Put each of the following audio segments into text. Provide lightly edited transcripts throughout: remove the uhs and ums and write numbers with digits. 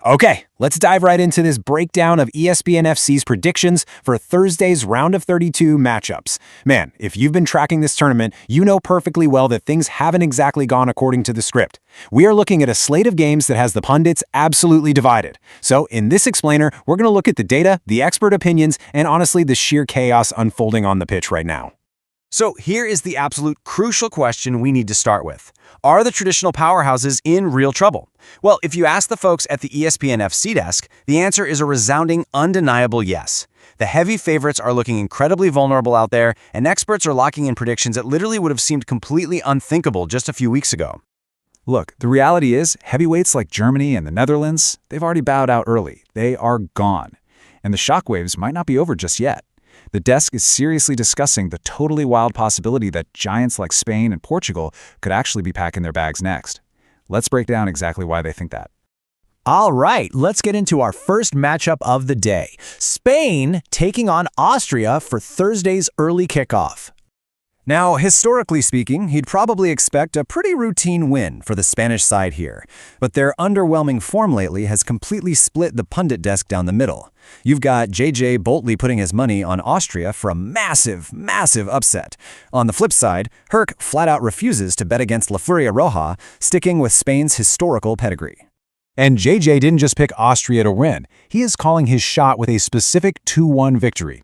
Okay, let's dive right into this breakdown of ESPN FC's predictions for Thursday's round of 32 matchups. Man, if you've been tracking this tournament, you know perfectly well that things haven't exactly gone according to the script. We are looking at a slate of games that has the pundits absolutely divided. So in this explainer, we're going to look at the data, the expert opinions, and honestly the sheer chaos unfolding on the pitch right now. So here is the absolute crucial question we need to start with. Are the traditional powerhouses in real trouble? Well, if you ask the folks at the ESPN FC desk, the answer is a resounding, undeniable yes. The heavy favorites are looking incredibly vulnerable out there, and experts are locking in predictions that literally would have seemed completely unthinkable just a few weeks ago. Look, the reality is, heavyweights like Germany and the Netherlands, they've already bowed out early. They are gone. And the shockwaves might not be over just yet. The desk is seriously discussing the totally wild possibility that giants like Spain and Portugal could actually be packing their bags next. Let's break down exactly why they think that. All right, let's get into our first matchup of the day. Spain taking on Austria for Thursday's early kickoff. Now, historically speaking, he'd probably expect a pretty routine win for the Spanish side here, but their underwhelming form lately has completely split the pundit desk down the middle. You've got JJ boldly putting his money on Austria for a massive upset. On the flip side, Herk flat out refuses to bet against La Furia Roja, sticking with Spain's historical pedigree. And JJ didn't just pick Austria to win. He is calling his shot with a specific 2-1 victory.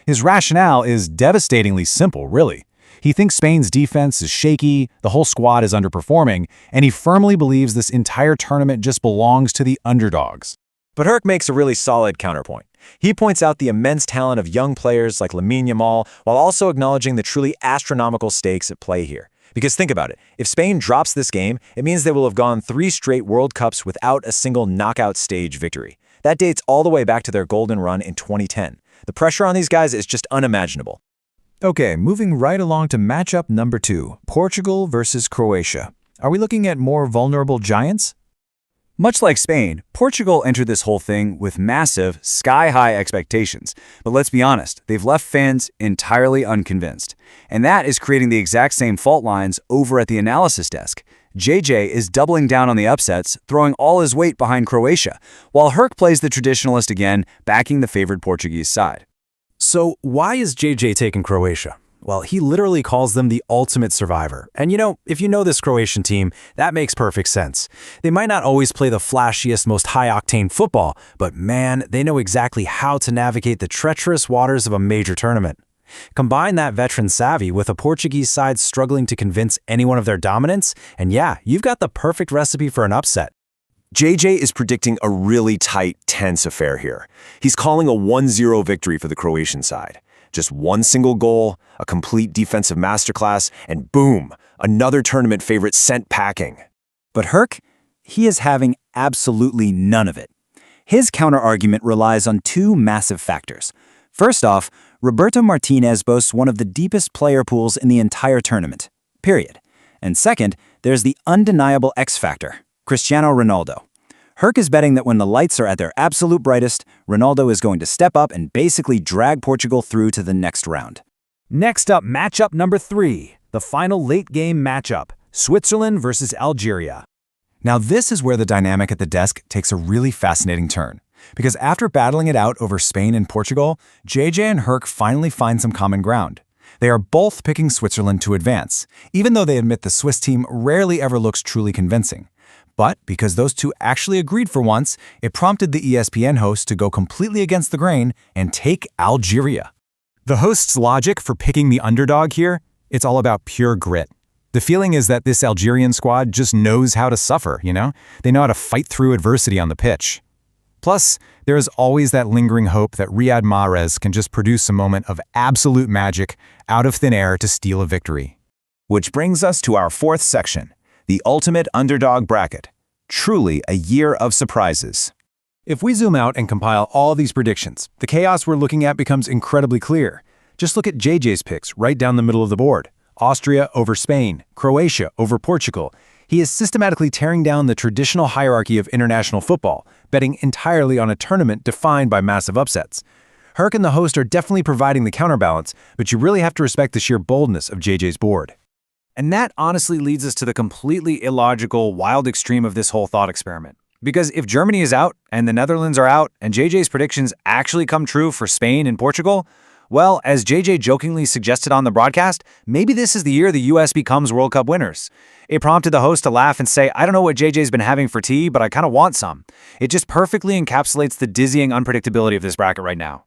His rationale is devastatingly simple, really. He thinks Spain's defense is shaky, the whole squad is underperforming, and he firmly believes this entire tournament just belongs to the underdogs. But Herk makes a really solid counterpoint. He points out the immense talent of young players like Lamine Yamal, while also acknowledging the truly astronomical stakes at play here. Because think about it, if Spain drops this game, it means they will have gone 3 straight World Cups without a single knockout stage victory. That dates all the way back to their golden run in 2010. The pressure on these guys is just unimaginable. Okay, moving right along to matchup number 2, Portugal versus Croatia. Are we looking at more vulnerable giants? Much like Spain, Portugal entered this whole thing with massive, sky-high expectations. But let's be honest, they've left fans entirely unconvinced. And that is creating the exact same fault lines over at the analysis desk. JJ is doubling down on the upsets, throwing all his weight behind Croatia, while Herk plays the traditionalist again, backing the favored Portuguese side. So why is JJ taking Croatia? Well, he literally calls them the ultimate survivor. And if you know this Croatian team, that makes perfect sense. They might not always play the flashiest, most high-octane football, but man, they know exactly how to navigate the treacherous waters of a major tournament. Combine that veteran savvy with a Portuguese side struggling to convince anyone of their dominance, and yeah, you've got the perfect recipe for an upset. JJ is predicting a really tight, tense affair here. He's calling a 1-0 victory for the Croatian side. Just one single goal, a complete defensive masterclass, and boom, another tournament favorite sent packing. But Herk, he is having absolutely none of it. His counter-argument relies on 2 massive factors. First off, Roberto Martinez boasts one of the deepest player pools in the entire tournament, period. And second, there's the undeniable X factor, Cristiano Ronaldo. Herk is betting that when the lights are at their absolute brightest, Ronaldo is going to step up and basically drag Portugal through to the next round. Next up, matchup number 3, the final late-game matchup, Switzerland versus Algeria. Now this is where the dynamic at the desk takes a really fascinating turn. Because after battling it out over Spain and Portugal, JJ and Herk finally find some common ground. They are both picking Switzerland to advance, even though they admit the Swiss team rarely ever looks truly convincing. But because those two actually agreed for once, it prompted the ESPN host to go completely against the grain and take Algeria. The host's logic for picking the underdog here, it's all about pure grit. The feeling is that this Algerian squad just knows how to suffer, They know how to fight through adversity on the pitch. Plus, there is always that lingering hope that Riyad Mahrez can just produce a moment of absolute magic out of thin air to steal a victory. Which brings us to our 4th section, the ultimate underdog bracket. Truly a year of surprises. If we zoom out and compile all these predictions, the chaos we're looking at becomes incredibly clear. Just look at JJ's picks right down the middle of the board. Austria over Spain, Croatia over Portugal. He is systematically tearing down the traditional hierarchy of international football, betting entirely on a tournament defined by massive upsets. Herk and the host are definitely providing the counterbalance, but you really have to respect the sheer boldness of JJ's board. And that honestly leads us to the completely illogical, wild extreme of this whole thought experiment. Because if Germany is out and the Netherlands are out and JJ's predictions actually come true for Spain and Portugal, well, as JJ jokingly suggested on the broadcast, maybe this is the year the US becomes World Cup winners. It prompted the host to laugh and say, I don't know what JJ's been having for tea, but I kind of want some. It just perfectly encapsulates the dizzying unpredictability of this bracket right now.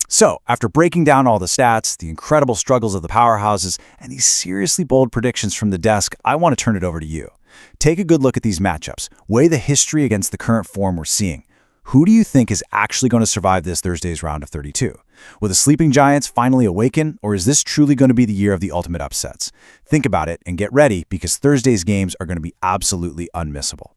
So, after breaking down all the stats, the incredible struggles of the powerhouses, and these seriously bold predictions from the desk, I want to turn it over to you. Take a good look at these matchups. Weigh the history against the current form we're seeing. Who do you think is actually going to survive this Thursday's round of 32? Will the sleeping giants finally awaken, or is this truly going to be the year of the ultimate upsets? Think about it and get ready, because Thursday's games are going to be absolutely unmissable.